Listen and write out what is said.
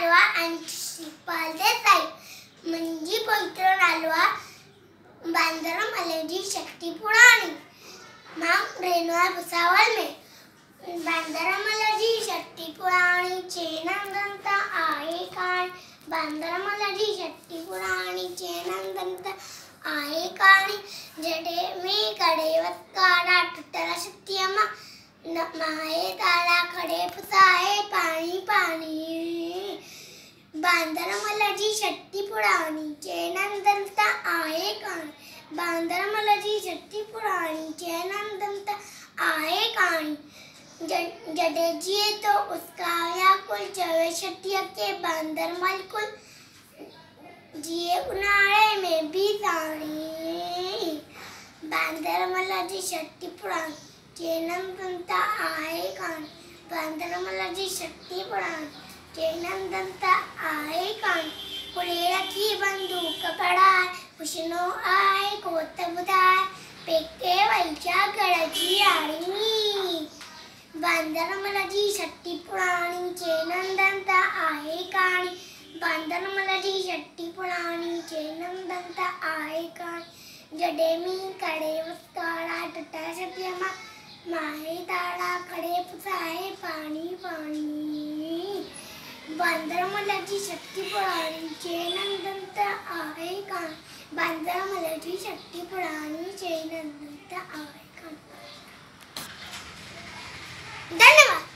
नालवा आणि श्रीपाल देसाई मंजी पवित्र नालवा बांदर मलजी शक्ति पुराणी मां रेणुआ भुसावल में बांदर मलजी शक्ति पुराणी चेनंदंता आए कान बांदर मलजी शक्ति पुराणी चेनंदंता आए काणी जडे में कड़ेवत काड़ा टुटला शक्तियमा माए ताड़ा खड़े फुसाए पानी पानी बांदर मलजी शक्ति पुराणी चेनंदंता आए काणी बांदर मलजी शक्ति पुराणी चेनंदंता आए काणी जडे जिए तो उसका व्याकुल चवे शक्ति के बांदर मल कुल जिए उनाळे में भी साणी बांदर मलजी शक्ति पुराणी चेनंदंता आए काणी बांदर मलजी शक्ति पुराणी चेनंदंता आए काणी पुढे रखी बंदूक पडाय उष्णो आए कोत बुधाय पेके वैच्या गळची आळी बांदर मलजी शक्ति पुराणी चेनंदंता आए काणी बांदर मलजी शक्ति पुराणी चेनंदंता आए काणी जडे मी कडे उसकाळा टुटा शक्यमा माहे ताड़ा खड़े फुसाए पानी पानी बांदर मलजी शक्ति पुराणी चेनंदंता आए काणी बांदर मलजी शक्ति पुराणी चेनंदंता आए काणी। धन्यवाद।